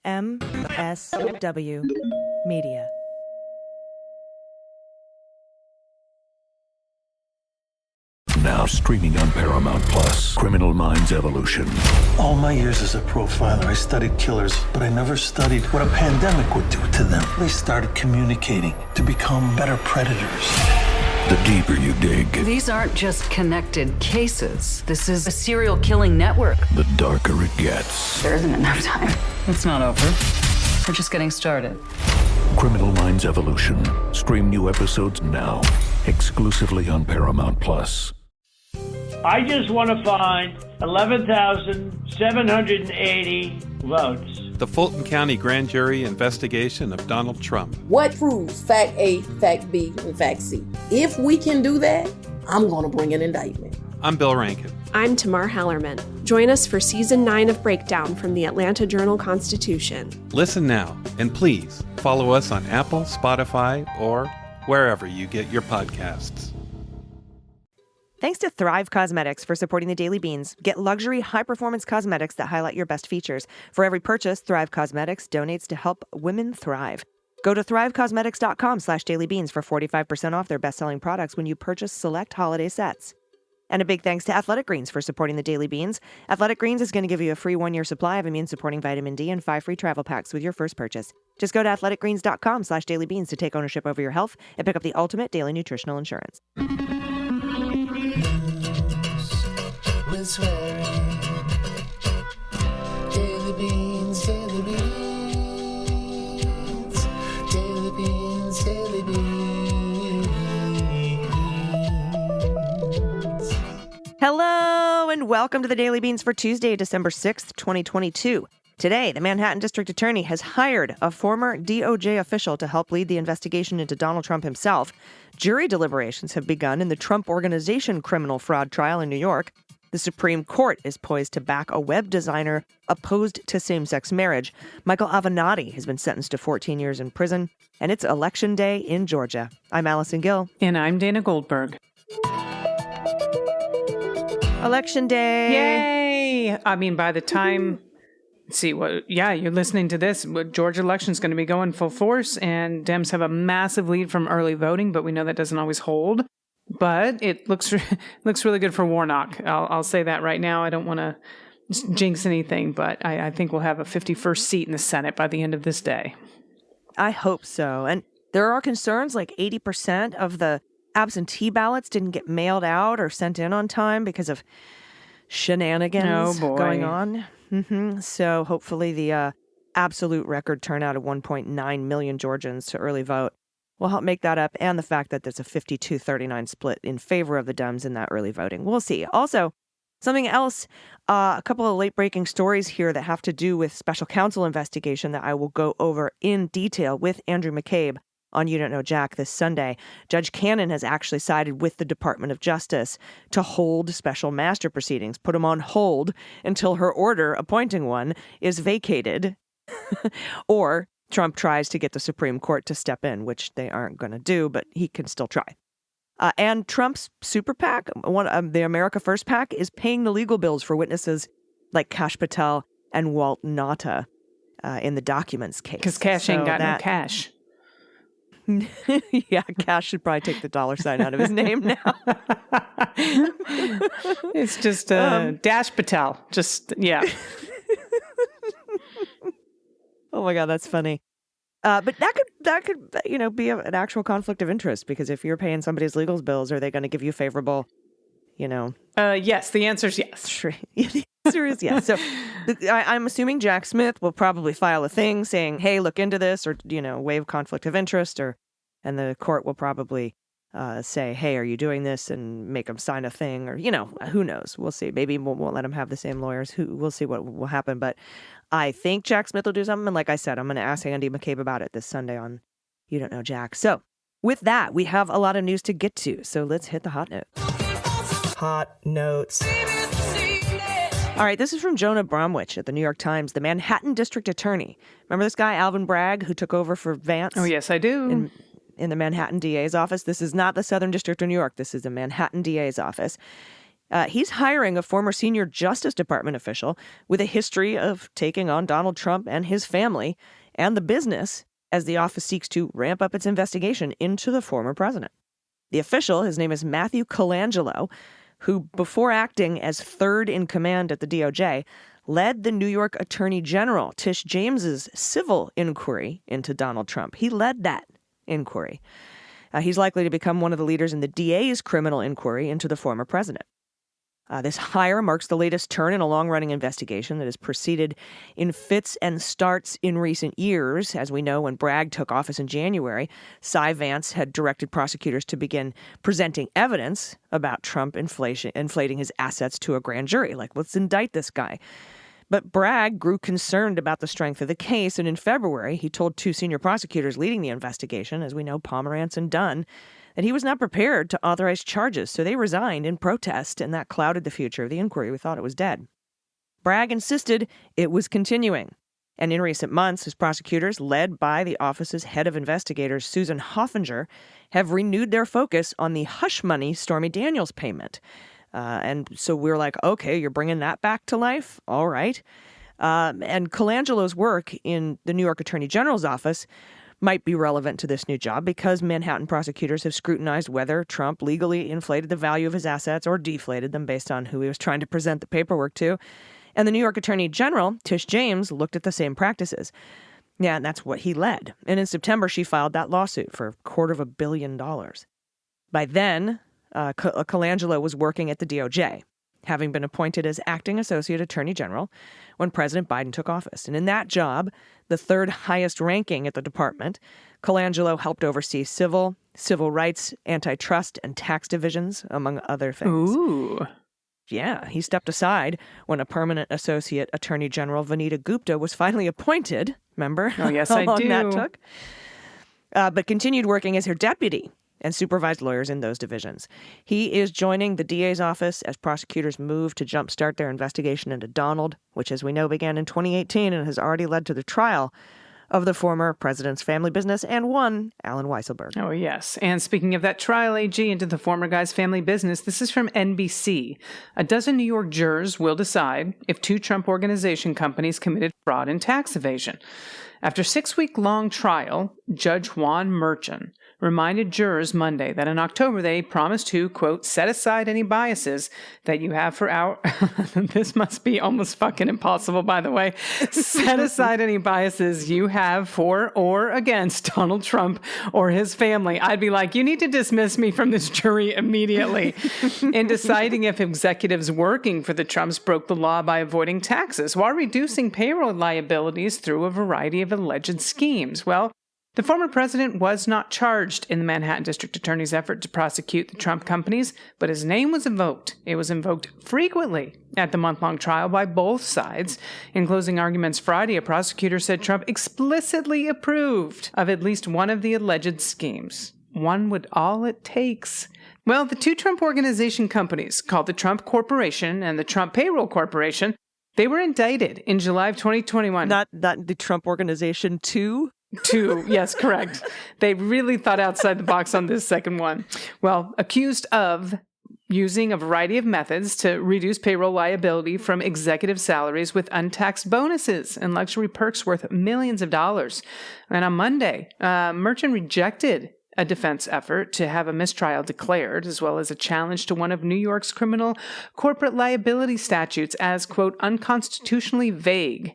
MSW Media. Now streaming on Paramount Plus. Criminal Minds Evolution. All my years as a profiler, I studied killers, but I never studied what a pandemic would do to them. They started communicating to become better predators. The deeper you dig, these aren't just connected cases. This is a serial killing network. the darker it gets. There isn't enough time. It's not over. We're just getting started. Criminal Minds Evolution. Stream new episodes now. Exclusively on Paramount Plus. I just want to find 11,780 votes. The Fulton County Grand Jury investigation of Donald Trump. What proves fact A, fact B, and fact C? If we can do that, I'm going to bring an indictment. I'm Bill Rankin. I'm Tamar Hallerman. Join us for Season 9 of Breakdown from the Atlanta Journal-Constitution. Listen now, and please follow us on Apple, Spotify, or wherever you get your podcasts. Thanks to Thrive Cosmetics for supporting the Daily Beans. Get luxury, high-performance cosmetics that highlight your best features. For every purchase, Thrive Cosmetics donates to help women thrive. Go to thrivecosmetics.com/dailybeans for 45% off their best-selling products when you purchase select holiday sets. And a big thanks to Athletic Greens for supporting the Daily Beans. Athletic Greens is going to give you a free 1-year supply of immune-supporting vitamin D and 5 free travel packs with your first purchase. Just go to athleticgreens.com/dailybeans to take ownership over your health and pick up the ultimate daily nutritional insurance. With swearing. Daily beans, daily beans. Daily beans, daily beans. Hello and welcome to the Daily Beans for Tuesday, December 6th, 2022. Today, the Manhattan District Attorney has hired a former DOJ official to help lead the investigation into Donald Trump himself. Jury deliberations have begun in the Trump Organization criminal fraud trial in New York. The Supreme Court is poised to back a web designer opposed to same-sex marriage. Michael Avenatti has been sentenced to 14 years in prison, and it's Election Day in Georgia. I'm Allison Gill. And I'm Dana Goldberg. Election Day. Yay! I mean, by the time... you're listening to this. Georgia election is going to be going full force, and Dems have a massive lead from early voting, but we know that doesn't always hold. But it looks really good for Warnock. I'll say that right now. I don't want to jinx anything, but I think we'll have a 51st seat in the Senate by the end of this day. I hope so. And there are concerns like 80% of the absentee ballots didn't get mailed out or sent in on time because of shenanigans going on. So hopefully the absolute record turnout of 1.9 million Georgians to early vote will help make that up, and the fact that there's a 52-39 split in favor of the Dems in that early voting. We'll see. Also, something else, a couple of late-breaking stories here that have to do with special counsel investigation that I will go over in detail with Andrew McCabe on You Don't Know Jack this Sunday. Judge Cannon has actually sided with the Department of Justice to hold special master proceedings, put them on hold until her order appointing one is vacated, or Trump tries to get the Supreme Court to step in, which they aren't going to do, but he can still try. And Trump's super PAC, the America First PAC, is paying the legal bills for witnesses like Kash Patel and Walt Nauta in the documents case. Because Cash ain't got no cash. Yeah, Cash should probably take the dollar sign out of his name now. It's just Dash Patel. Yeah. Oh my God, that's funny. But that could be an actual conflict of interest, because if you're paying somebody's legal bills, are they going to give you favorable, Yes, the answer is yes. The answer is yes. So I'm assuming Jack Smith will probably file a thing saying, hey, look into this, or, waive conflict of interest, and the court will probably say, hey, are you doing this, and make him sign a thing, or, who knows? We'll see. Maybe we won't let him have the same lawyers. We'll see what will happen. But I think Jack Smith will do something. And like I said, I'm going to ask Andy McCabe about it this Sunday on You Don't Know Jack. So with that, we have a lot of news to get to. So let's hit the hot notes. Hot notes. All right, this is from Jonah Bromwich at the New York Times, the Manhattan District Attorney. Remember this guy, Alvin Bragg, who took over for Vance? Oh, yes, I do. In the Manhattan DA's office. This is not the Southern District of New York. This is the Manhattan DA's office. He's hiring a former senior Justice Department official with a history of taking on Donald Trump and his family and the business as the office seeks to ramp up its investigation into the former president. The official, his name is Matthew Colangelo, who, before acting as third in command at the DOJ, led the New York Attorney General Tish James's civil inquiry into Donald Trump. He led that inquiry. He's likely to become one of the leaders in the DA's criminal inquiry into the former president. This hire marks the latest turn in a long-running investigation that has proceeded in fits and starts in recent years. As we know, when Bragg took office in January, Cy Vance had directed prosecutors to begin presenting evidence about Trump inflating his assets to a grand jury. Like, let's indict this guy. But Bragg grew concerned about the strength of the case, and in February, he told two senior prosecutors leading the investigation, as we know, Pomerantz and Dunn, that he was not prepared to authorize charges, so they resigned in protest, and that clouded the future of the inquiry. We thought it was dead. Bragg insisted it was continuing, and in recent months, his prosecutors, led by the office's head of investigators, Susan Hoffinger, have renewed their focus on the hush money Stormy Daniels payment. And so we're like, okay, you're bringing that back to life? All right. And Colangelo's work in the New York Attorney General's office might be relevant to this new job because Manhattan prosecutors have scrutinized whether Trump legally inflated the value of his assets or deflated them based on who he was trying to present the paperwork to. And the New York Attorney General, Tish James, looked at the same practices. Yeah, and that's what he led. And in September, she filed that lawsuit for $250 million. By then, Colangelo was working at the DOJ, having been appointed as acting associate attorney general when President Biden took office. And in that job, the third highest ranking at the department, Colangelo helped oversee civil rights, antitrust, and tax divisions, among other things. Ooh. Yeah, he stepped aside when a permanent associate attorney general, Vanita Gupta, was finally appointed. Remember? Oh, yes, how I long do. that took? But continued working as her deputy and supervised lawyers in those divisions. He is joining the DA's office as prosecutors move to jumpstart their investigation into Donald, which, as we know, began in 2018 and has already led to the trial of the former president's family business and one, Allen Weisselberg. Oh, yes. And speaking of that trial, AG, into the former guy's family business, this is from NBC. A dozen New York jurors will decide if two Trump Organization companies committed fraud and tax evasion. After a 6-week-long trial, Judge Juan Merchan reminded jurors Monday that in October they promised to, quote, set aside any biases that you have for our... This must be almost fucking impossible, by the way. Set aside any biases you have for or against Donald Trump or his family. I'd be like, you need to dismiss me from this jury immediately. In deciding if executives working for the Trumps broke the law by avoiding taxes while reducing payroll liabilities through a variety of alleged schemes. Well, the former president was not charged in the Manhattan District Attorney's effort to prosecute the Trump companies, but his name was invoked. It was invoked frequently at the month-long trial by both sides. In closing arguments Friday, a prosecutor said Trump explicitly approved of at least one of the alleged schemes. One would all it takes. Well, the two Trump Organization companies, called the Trump Corporation and the Trump Payroll Corporation, they were indicted in July of 2021. Not the Trump Organization 2? Two, yes, correct. They really thought outside the box on this second one. Well, accused of using a variety of methods to reduce payroll liability from executive salaries with untaxed bonuses and luxury perks worth millions of dollars. And on Monday, Merchan rejected a defense effort to have a mistrial declared, as well as a challenge to one of New York's criminal corporate liability statutes as, quote, unconstitutionally vague.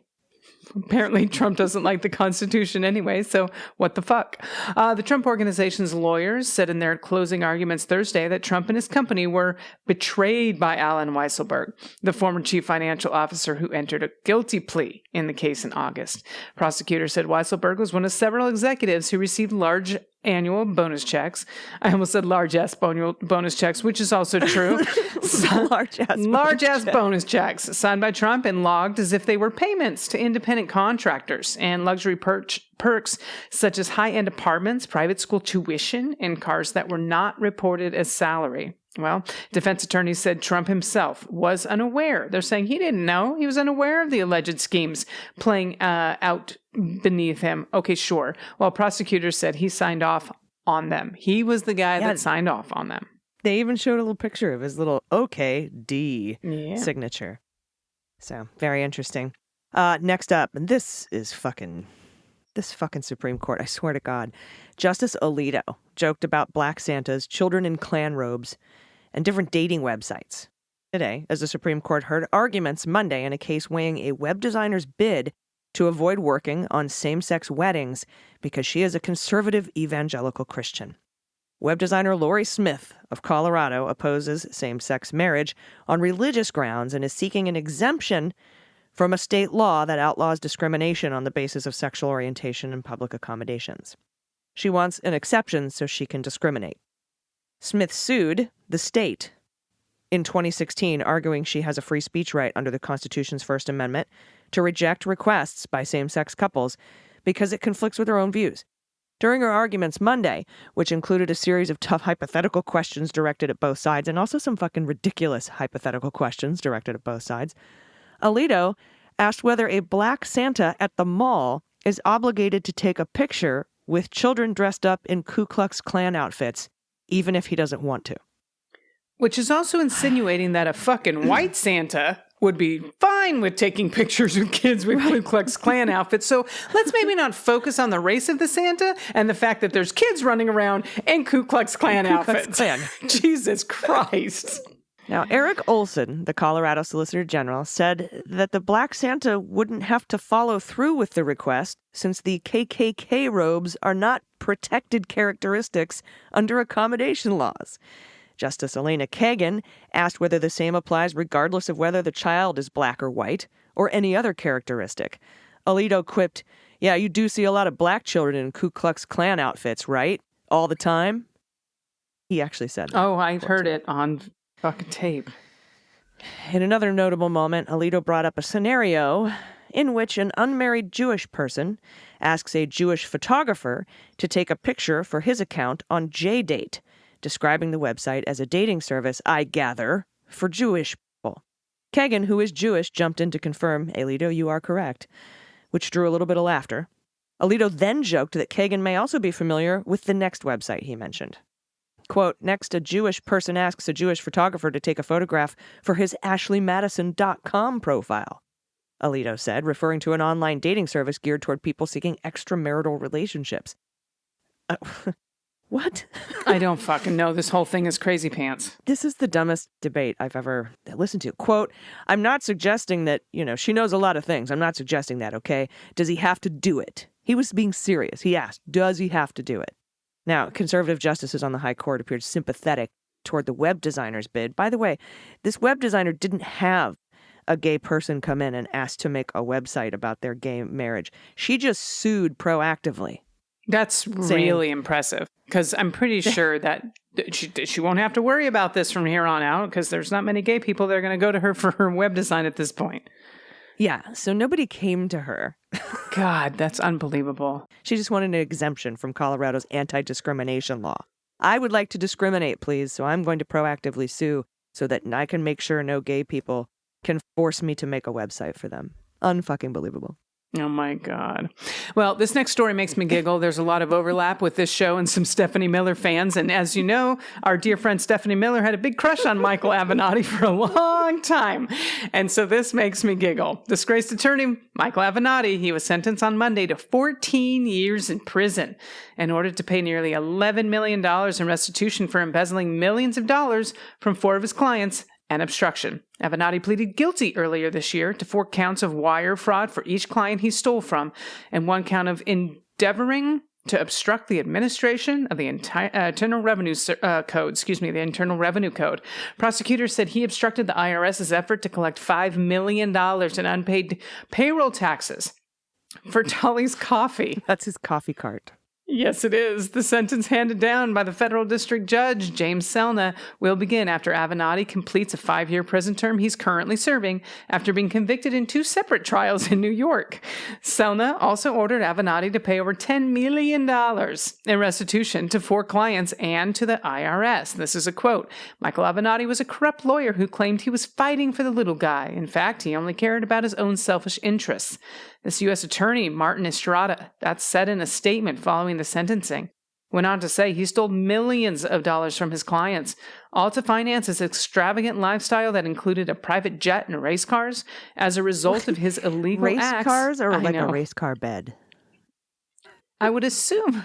Apparently, Trump doesn't like the Constitution anyway, so what the fuck? The Trump Organization's lawyers said in their closing arguments Thursday that Trump and his company were betrayed by Allen Weisselberg, the former chief financial officer who entered a guilty plea in the case in August. Prosecutors said Weisselberg was one of several executives who received large annual bonus checks. I almost said large-ass bonus checks, which is also true. Large-ass bonus checks signed by Trump and logged as if they were payments to independent contractors and luxury perks such as high-end apartments, private school tuition, and cars that were not reported as salary. Well, defense attorneys said Trump himself was unaware. They're saying he didn't know. He was unaware of the alleged schemes playing out beneath him. Okay, sure. Well, prosecutors said he signed off on them. He was the guy that signed off on them. They even showed a little picture of his little OK-D signature. So, very interesting. Next up, and this fucking Supreme Court, I swear to God. Justice Alito joked about Black Santas, children in Klan robes, and different dating websites. Today, as the Supreme Court heard arguments Monday in a case weighing a web designer's bid to avoid working on same-sex weddings because she is a conservative evangelical Christian. Web designer Lori Smith of Colorado opposes same-sex marriage on religious grounds and is seeking an exemption from a state law that outlaws discrimination on the basis of sexual orientation in public accommodations. She wants an exception so she can discriminate. Smith sued the state in 2016, arguing she has a free speech right under the Constitution's First Amendment to reject requests by same-sex couples because it conflicts with her own views. During her arguments Monday, which included a series of tough hypothetical questions directed at both sides and also some fucking ridiculous hypothetical questions directed at both sides, Alito asked whether a Black Santa at the mall is obligated to take a picture with children dressed up in Ku Klux Klan outfits, even if he doesn't want to. Which is also insinuating that a fucking white Santa would be fine with taking pictures with kids with Ku Klux Klan outfits. So let's maybe not focus on the race of the Santa and the fact that there's kids running around in Ku Klux Klan outfits. Jesus Christ. Now, Eric Olson, the Colorado Solicitor General, said that the Black Santa wouldn't have to follow through with the request since the KKK robes are not protected characteristics under accommodation laws. Justice Elena Kagan asked whether the same applies regardless of whether the child is black or white or any other characteristic. Alito quipped, "Yeah, you do see a lot of black children in Ku Klux Klan outfits, right? All the time?" He actually said that. Oh, I heard it on fucking tape. In another notable moment, Alito brought up a scenario in which an unmarried Jewish person asks a Jewish photographer to take a picture for his account on JDate, describing the website as a dating service, I gather, for Jewish people. Kagan, who is Jewish, jumped in to confirm, Alito, you are correct, which drew a little bit of laughter. Alito then joked that Kagan may also be familiar with the next website he mentioned. Quote, next, a Jewish person asks a Jewish photographer to take a photograph for his AshleyMadison.com profile, Alito said, referring to an online dating service geared toward people seeking extramarital relationships. What? I don't fucking know. This whole thing is crazy pants. This is the dumbest debate I've ever listened to. Quote, I'm not suggesting that, she knows a lot of things. I'm not suggesting that, okay? Does he have to do it? He was being serious. He asked, does he have to do it? Now, conservative justices on the High Court appeared sympathetic toward the web designer's bid. By the way, this web designer didn't have a gay person come in and ask to make a website about their gay marriage. She just sued proactively. That's really impressive, because I'm pretty sure that she won't have to worry about this from here on out, because there's not many gay people that are going to go to her for her web design at this point. Yeah, so nobody came to her. God, that's unbelievable. She just wanted an exemption from Colorado's anti-discrimination law. I would like to discriminate, please, so I'm going to proactively sue so that I can make sure no gay people can force me to make a website for them. Unfucking believable. Oh, my God. Well, this next story makes me giggle. There's a lot of overlap with this show and some Stephanie Miller fans. And as you know, our dear friend Stephanie Miller had a big crush on Michael Avenatti for a long time. And so this makes me giggle. Disgraced attorney Michael Avenatti, he was sentenced on Monday to 14 years in prison in order to pay nearly $11 million in restitution for embezzling millions of dollars from 4 of his clients and obstruction. Avenatti pleaded guilty earlier this year to 4 counts of wire fraud for each client he stole from, and 1 count of endeavoring to obstruct the administration of the Internal Revenue Code. The Internal Revenue Code. Prosecutors said he obstructed the IRS's effort to collect $5 million in unpaid payroll taxes for Dolly's Coffee. That's his coffee cart. Yes, it is. The sentence handed down by the federal district judge, James Selna, will begin after Avenatti completes a 5-year prison term he's currently serving after being convicted in 2 separate trials in New York. Selna also ordered Avenatti to pay over $10 million in restitution to 4 clients and to the IRS. This is a quote. Michael Avenatti was a corrupt lawyer who claimed he was fighting for the little guy. In fact, he only cared about his own selfish interests. This U.S. attorney, Martin Estrada, that's said in a statement following the sentencing. Went on to say he stole millions of dollars from his clients, all to finance his extravagant lifestyle that included a private jet and race cars. As a result of his illegal race acts, cars or like a race car bed? I would assume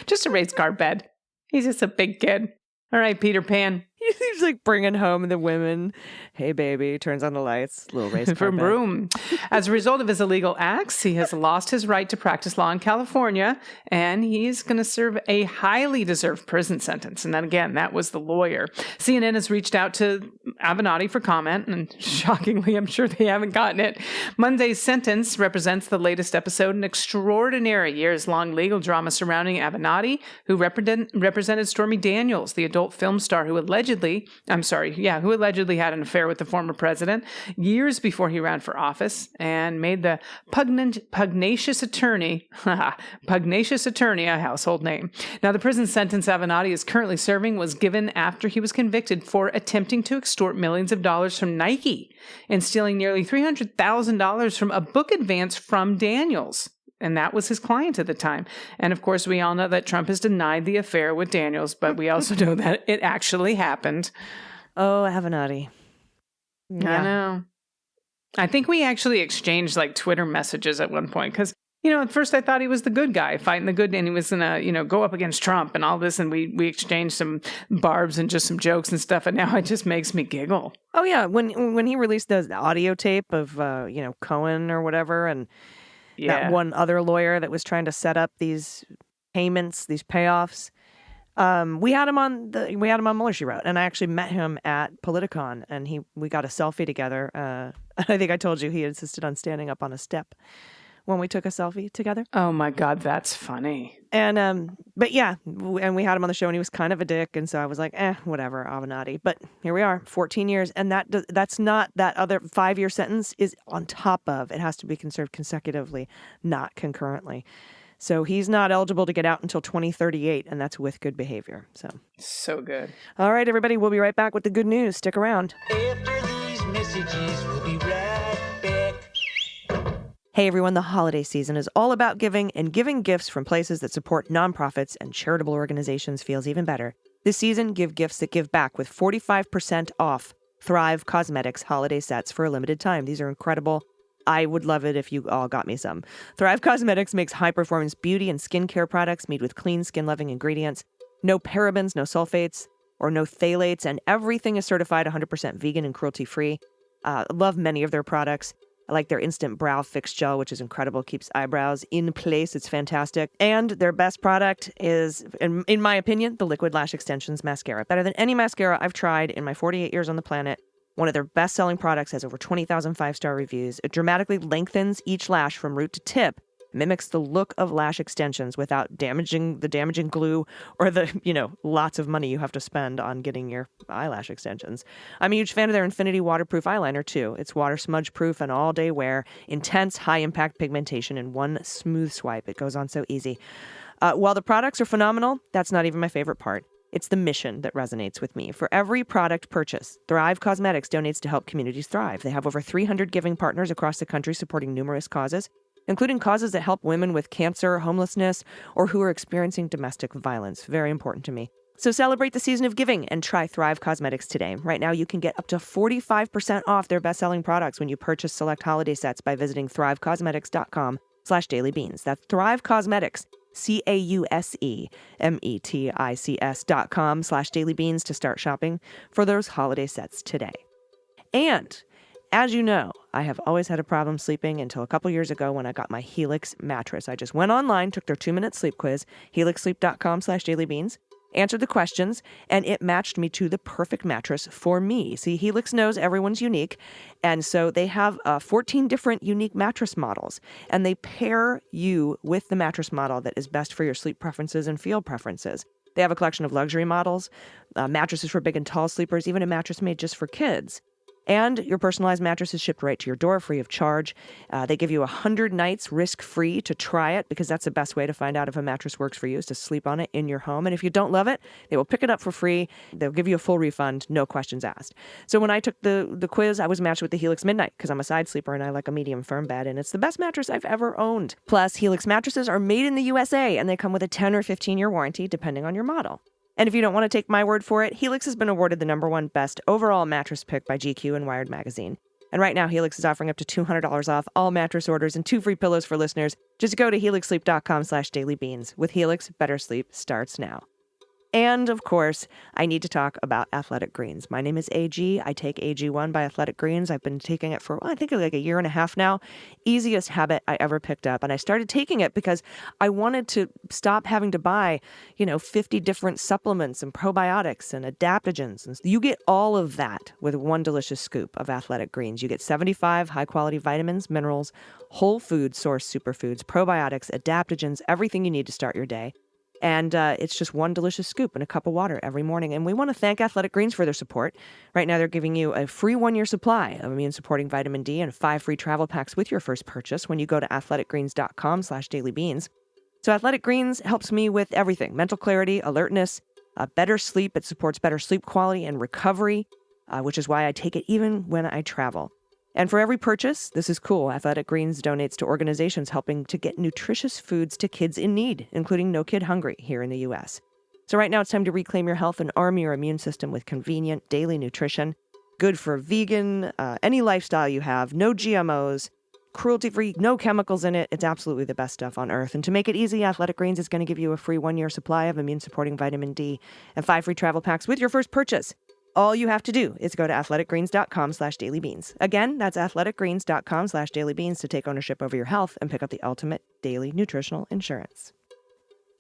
just a race car bed. He's just a big kid. All right, Peter Pan. He's like bringing home the women. Hey, baby, turns on the lights. Little race car Vroom, bed. vroom. As a result of his illegal acts, he has lost his right to practice law in California, and he's going to serve a highly deserved prison sentence. And then again, that was the lawyer. CNN has reached out to Avenatti for comment, and shockingly, I'm sure they haven't gotten it. Monday's sentence represents the latest episode in an extraordinary years-long legal drama surrounding Avenatti, who represented Stormy Daniels, the adult film star who allegedly had an affair with the former president years before he ran for office, and made the pugnacious attorney a household name. Now, the prison sentence Avenatti is currently serving was given after he was convicted for attempting to extort millions of dollars from Nike and stealing nearly $300,000 from a book advance from Daniels. And that was his client at the time. And of course, we all know that Trump has denied the affair with Daniels, but we also know that it actually happened. Oh, Avenatti. Yeah. I know. I think we actually exchanged like Twitter messages at one point because, at first I thought he was the good guy fighting the good, and he was going to, go up against Trump and all this. And we exchanged some barbs and just some jokes and stuff. And now it just makes me giggle. Oh, yeah. When he released the audio tape of, Cohen or whatever, and that one other lawyer that was trying to set up these payments, these payoffs. We had him on Mueller, She Wrote, and I actually met him at Politicon, and we got a selfie together. I think I told you he insisted on standing up on a step when we took a selfie together. Oh my God, that's funny. And but yeah, and we had him on the show, and he was kind of a dick, and so I was like, whatever, Avenatti. But here we are, 14 years, and that's not that other 5-year sentence is on top of. It has to be served consecutively, not concurrently. So he's not eligible to get out until 2038, and that's with good behavior. So good. All right, everybody, we'll be right back with the good news. Stick around. After these messages, we'll be right back. Hey everyone, the holiday season is all about giving, and giving gifts from places that support nonprofits and charitable organizations feels even better. This season, give gifts that give back with 45% off Thrive Cosmetics holiday sets for a limited time. These are incredible. I would love it if you all got me some. Thrive Cosmetics makes high-performance beauty and skincare products made with clean, skin-loving ingredients. No parabens, no sulfates, or no phthalates, and everything is certified 100% vegan and cruelty-free. I love many of their products. I like their Instant Brow Fix Gel, which is incredible, keeps eyebrows in place. It's fantastic. And their best product is, in my opinion, the Liquid Lash Extensions Mascara. Better than any mascara I've tried in my 48 years on the planet. One of their best-selling products has over 20,000 five-star reviews. It dramatically lengthens each lash from root to tip, mimics the look of lash extensions without damaging glue or the, lots of money you have to spend on getting your eyelash extensions. I'm a huge fan of their Infinity Waterproof Eyeliner, too. It's water smudge-proof and all-day wear, intense, high-impact pigmentation in one smooth swipe. It goes on so easy. While the products are phenomenal, that's not even my favorite part. It's the mission that resonates with me. For every product purchase, Thrive Cosmetics donates to help communities thrive. They have over 300 giving partners across the country supporting numerous causes, including causes that help women with cancer, homelessness, or who are experiencing domestic violence. Very important to me. So celebrate the season of giving and try Thrive Cosmetics today. Right now, you can get up to 45% off their best-selling products when you purchase select holiday sets by visiting thrivecosmetics.com/dailybeans. That's Thrive Cosmetics, CAUSEMETICS.com/dailybeans to start shopping for those holiday sets today. And as you know, I have always had a problem sleeping until a couple years ago when I got my Helix mattress. I just went online, took their 2-minute sleep quiz, helixsleep.com/dailybeans, answered the questions, and it matched me to the perfect mattress for me. See, Helix knows everyone's unique, and so they have 14 different unique mattress models, and they pair you with the mattress model that is best for your sleep preferences and feel preferences. They have a collection of luxury models, mattresses for big and tall sleepers, even a mattress made just for kids. And your personalized mattress is shipped right to your door free of charge. They give you 100 nights risk-free to try it, because that's the best way to find out if a mattress works for you, is to sleep on it in your home. And if you don't love it, they will pick it up for free. They'll give you a full refund, no questions asked. So when I took the quiz, I was matched with the Helix Midnight, because I'm a side sleeper and I like a medium firm bed, and it's the best mattress I've ever owned. Plus, Helix mattresses are made in the USA, and they come with a 10 or 15-year warranty, depending on your model. And if you don't want to take my word for it, Helix has been awarded the /1 best overall mattress pick by GQ and Wired Magazine. And right now, Helix is offering up to $200 off all mattress orders and 2 free pillows for listeners. Just go to helixsleep.com/dailybeans. With Helix, better sleep starts now. And, of course, I need to talk about Athletic Greens. My name is AG. I take AG1 by Athletic Greens. I've been taking it for, I think, like a year and a half now. Easiest habit I ever picked up. And I started taking it because I wanted to stop having to buy, 50 different supplements and probiotics and adaptogens. And you get all of that with one delicious scoop of Athletic Greens. You get 75 high-quality vitamins, minerals, whole food source superfoods, probiotics, adaptogens, everything you need to start your day. And it's just one delicious scoop in a cup of water every morning. And we want to thank Athletic Greens for their support. Right now, they're giving you a free 1-year supply of immune-supporting vitamin D and 5 free travel packs with your first purchase when you go to athleticgreens.com/dailybeans. So Athletic Greens helps me with everything: mental clarity, alertness, better sleep. It supports better sleep quality and recovery, which is why I take it even when I travel. And for every purchase, this is cool, Athletic Greens donates to organizations helping to get nutritious foods to kids in need, including No Kid Hungry here in the U.S. So right now it's time to reclaim your health and arm your immune system with convenient daily nutrition. Good for vegan, any lifestyle you have, no GMOs, cruelty-free, no chemicals in it. It's absolutely the best stuff on earth. And to make it easy, Athletic Greens is going to give you a free 1-year supply of immune-supporting vitamin D and 5 free travel packs with your first purchase. All you have to do is go to athleticgreens.com/dailybeans. Again, that's athleticgreens.com/dailybeans to take ownership over your health and pick up the ultimate daily nutritional insurance.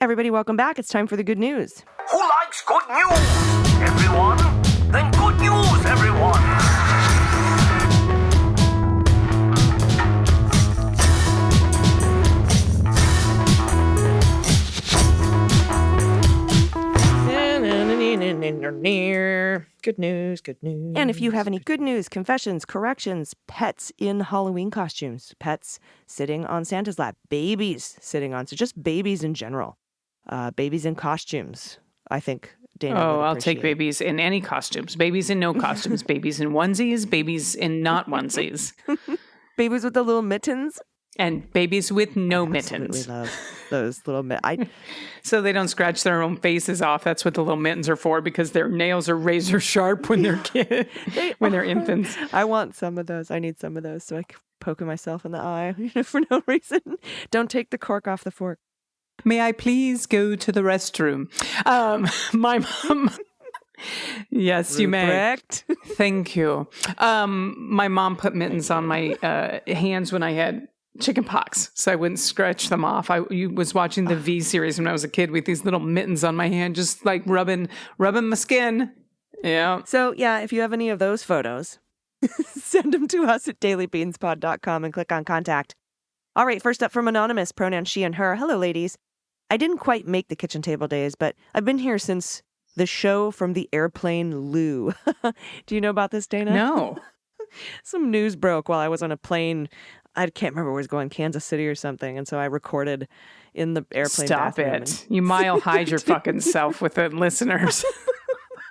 Everybody, welcome back. It's time for the good news. Who likes good news? Everyone? Then good news, everyone! Good news, good news. And if you have any good news, confessions, corrections, pets in Halloween costumes, pets sitting on Santa's lap, babies sitting on, so just babies in general, babies in costumes, I think Dana would I'll take babies in any costumes, babies in no costumes, babies in onesies, babies in not onesies. Babies with the little mittens. And babies with no mittens. I absolutely love those little mittens. So they don't scratch their own faces off. That's what the little mittens are for, because their nails are razor sharp when they're kids, when they're infants. I want some of those. I need some of those so I can poke myself in the eye for no reason. Don't take the cork off the fork. May I please go to the restroom? My mom... Yes, you may. Thank you. My mom put mittens on my hands when I had chicken pox, so I wouldn't scratch them off. I was watching the V series when I was a kid with these little mittens on my hand, just like rubbing my skin. Yeah. So yeah, if you have any of those photos, send them to us at dailybeanspod.com and click on contact. All right, first up from Anonymous, pronoun she and her. Hello, ladies. I didn't quite make the kitchen table days, but I've been here since the show from the airplane Lou. Do you know about this, Dana? No. Some news broke while I was on a plane. I can't remember where I was going, Kansas City or something. And so I recorded in the airplane Stop bathroom. it. You mile hide your fucking self with the listeners.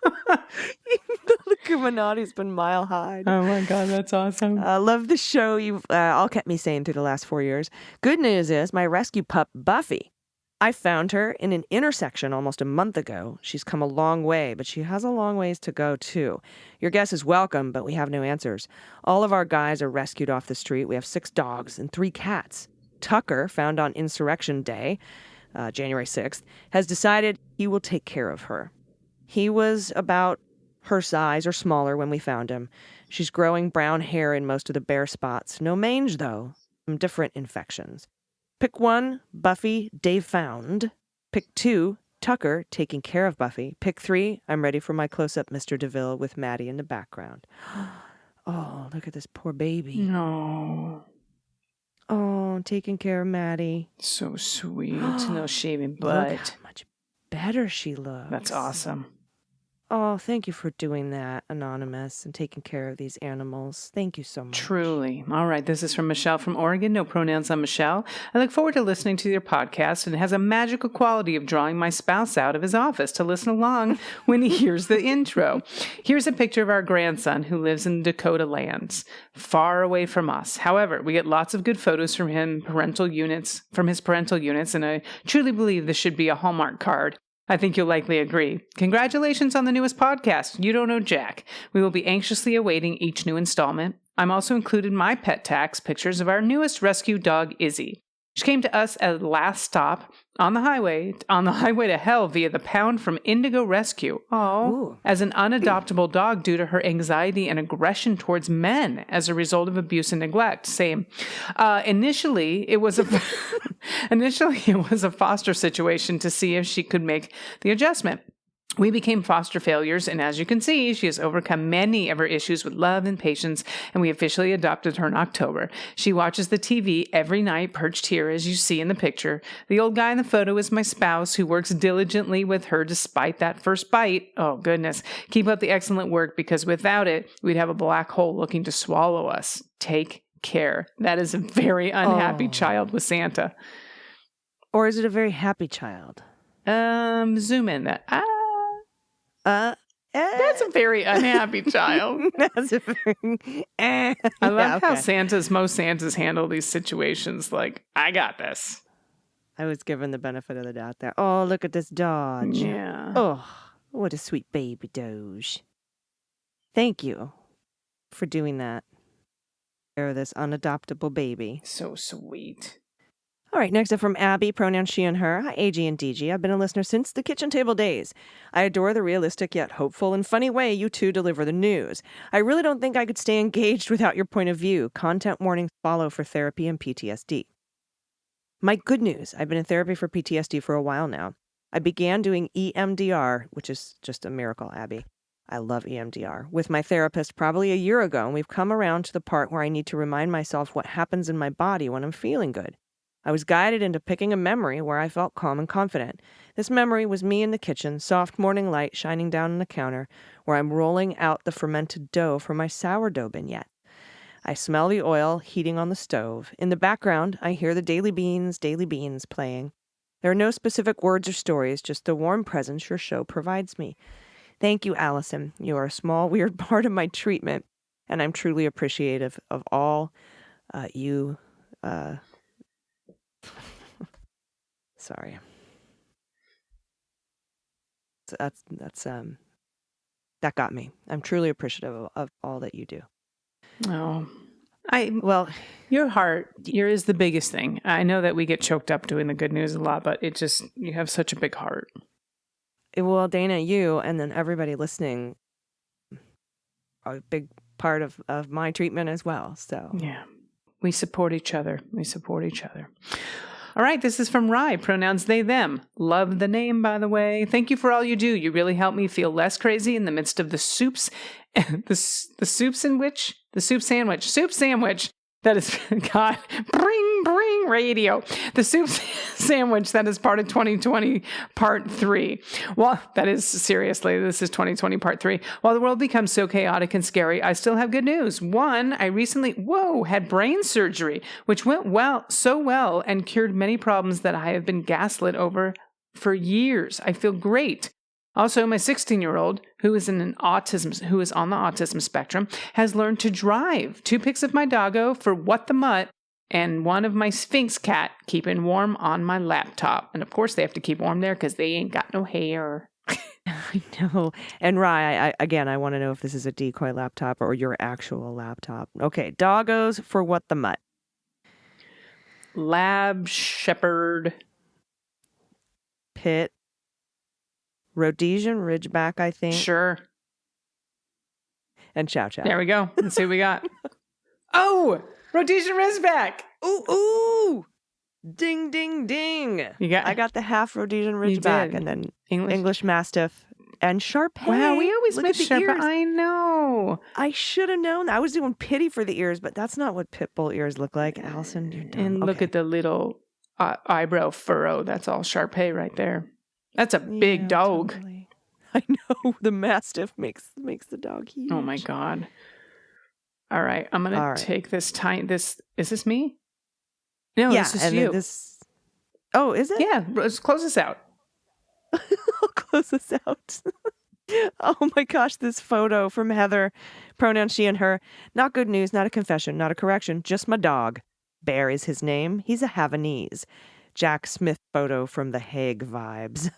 The Leguminati's been mile hide. Oh my God, that's awesome. Love the show. You've all kept me sane through the last 4 years. Good news is my rescue pup, Buffy. I found her in an intersection almost a month ago. She's come a long way, but she has a long ways to go, too. Your guess is welcome, but we have no answers. All of our guys are rescued off the street. We have 6 dogs and 3 cats. Tucker, found on Insurrection Day, January 6th, has decided he will take care of her. He was about her size or smaller when we found him. She's growing brown hair in most of the bare spots. No mange, though. Some different infections. Pick 1, Buffy, Dave found. Pick 2, Tucker, taking care of Buffy. Pick 3, I'm ready for my close-up Mr. DeVille with Maddie in the background. Oh, look at this poor baby. No. Oh, taking care of Maddie. So sweet. No shaving butt. Look how much better she looks. That's awesome. Oh, thank you for doing that, Anonymous, and taking care of these animals. Thank you so much. Truly. All right. This is from Michelle from Oregon. No pronouns on Michelle. I look forward to listening to your podcast, and it has a magical quality of drawing my spouse out of his office to listen along when he hears the intro. Here's a picture of our grandson who lives in Dakota lands, far away from us. However, we get lots of good photos from his parental units, and I truly believe this should be a Hallmark card. I think you'll likely agree. Congratulations on the newest podcast. You don't know Jack. We will be anxiously awaiting each new installment. I'm also included my pet tax pictures of our newest rescue dog, Izzy. She came to us at last stop on the highway to hell via the pound from Indigo Rescue. Oh, as an unadoptable dog due to her anxiety and aggression towards men as a result of abuse and neglect. Same. Initially, it was a foster situation to see if she could make the adjustment. We became foster failures, and as you can see, she has overcome many of her issues with love and patience, and we officially adopted her in October. She watches the TV every night, perched here, as you see in the picture. The old guy in the photo is my spouse, who works diligently with her despite that first bite. Oh, goodness. Keep up the excellent work, because without it, we'd have a black hole looking to swallow us. Take care. That is a very unhappy child with Santa. Or is it a very happy child? Zoom in that. That's a very unhappy child. That's a very. I love how most Santas handle these situations. Like, I got this. I was given the benefit of the doubt there. Oh, look at this Dodge. Yeah. Oh, what a sweet baby Doge. Thank you for doing that. For this unadoptable baby. So sweet. All right, next up from Abby, pronouns she and her. Hi, AG and DG. I've been a listener since the kitchen table days. I adore the realistic yet hopeful and funny way you two deliver the news. I really don't think I could stay engaged without your point of view. Content warnings follow for therapy and PTSD. My good news, I've been in therapy for PTSD for a while now. I began doing EMDR, which is just a miracle, Abby. I love EMDR, with my therapist probably a year ago, and we've come around to the part where I need to remind myself what happens in my body when I'm feeling good. I was guided into picking a memory where I felt calm and confident. This memory was me in the kitchen, soft morning light shining down on the counter, where I'm rolling out the fermented dough for my sourdough vignette. I smell the oil heating on the stove. In the background, I hear the Daily Beans playing. There are no specific words or stories, just the warm presence your show provides me. Thank you, Allison. You are a small, weird part of my treatment, and I'm truly appreciative of all you... Sorry. That got me. I'm truly appreciative of all that you do. Oh, your heart is the biggest thing. I know that we get choked up doing the good news a lot, but you have such a big heart. Well, Dana, you and then everybody listening are a big part of my treatment as well. So yeah, we support each other. All right, this is from Rye, pronouns they, them. Love the name, by the way. Thank you for all you do. You really help me feel less crazy in the midst of the soup sandwich. That is, God, bring radio. The soup sandwich that is part of 2020 part 3. Well, that is seriously, this is 2020 part 3. While the world becomes so chaotic and scary, I still have good news. One, I recently, had brain surgery, which went so well and cured many problems that I have been gaslit over for years. I feel great. Also, my 16-year-old, who is on the autism spectrum, has learned to drive. 2 pics of my doggo for What the Mutt, and one of my Sphinx cat keeping warm on my laptop. And of course, they have to keep warm there because they ain't got no hair. I know. And Rye, I want to know if this is a decoy laptop or your actual laptop. Okay, doggos for What the Mutt. Lab Shepherd. Pit. Rhodesian Ridgeback, I think. Sure. And Chow Chow. There we go. Let's see what we got. Oh, Rhodesian Ridgeback. Ooh. Ding, ding, ding. I got the half Rhodesian Ridgeback and then English Mastiff and Shar-Pei. Wow, we always miss Shar-Pei. I know. I should have known. I was doing pity for the ears, but that's not what pit bull ears look like. Allison, you're dumb. And look at the little eyebrow furrow. That's all Shar-Pei right there. That's a big dog. Totally. I know the Mastiff makes the dog huge. Oh my God. All right. I'm going to take this is this me? No, yeah, this is and you. Oh, is it? Yeah. Let's close this out. I'll close this out. Oh my gosh, this photo from Heather, pronoun she and her. Not good news, not a confession, not a correction, just my dog. Bear is his name. He's a Avenatti. Jack Smith photo from The Hague vibes.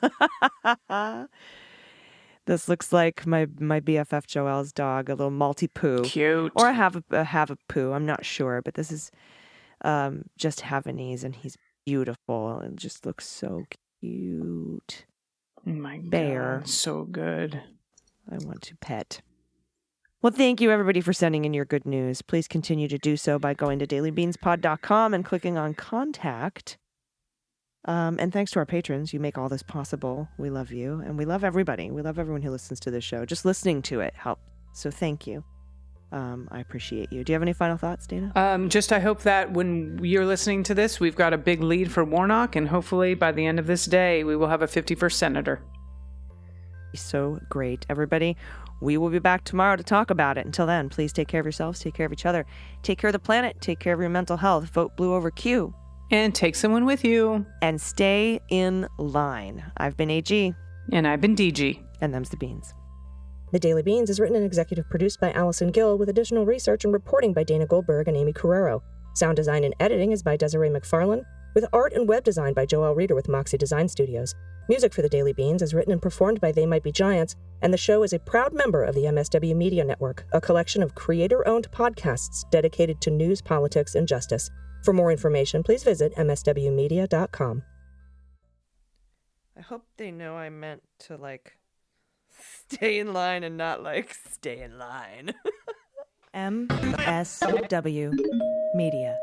This looks like my BFF Joelle's dog, a little Maltipoo. Cute. Or a Havapoo, I'm not sure, but this is just Avenatti, and he's beautiful. It just looks so cute. Oh my Bear. God, so good. I want to pet. Well, thank you, everybody, for sending in your good news. Please continue to do so by going to dailybeanspod.com and clicking on Contact. And thanks to our patrons. You make all this possible. We love you, and we love everybody. We love everyone who listens to this show. Just listening to it helps. So thank you. I appreciate you. Do you have any final thoughts, Dana? I hope that when you're listening to this, we've got a big lead for Warnock, and hopefully by the end of this day, we will have a 51st senator. So great, everybody. We will be back tomorrow to talk about it. Until then, please take care of yourselves, take care of each other, take care of the planet, take care of your mental health. Vote blue over Q. And take someone with you. And stay in line. I've been AG. And I've been DG. And them's the beans. The Daily Beans is written and executive produced by Allison Gill with additional research and reporting by Dana Goldberg and Aimee Carrero. Sound design and editing is by Desiree McFarlane, with art and web design by Joelle Reeder with Moxie Design Studios. Music for The Daily Beans is written and performed by They Might Be Giants, and the show is a proud member of the MSW Media Network, a collection of creator-owned podcasts dedicated to news, politics, and justice. For more information, please visit mswmedia.com. I hope they know I meant to, stay in line and not, stay in line. MSW Media.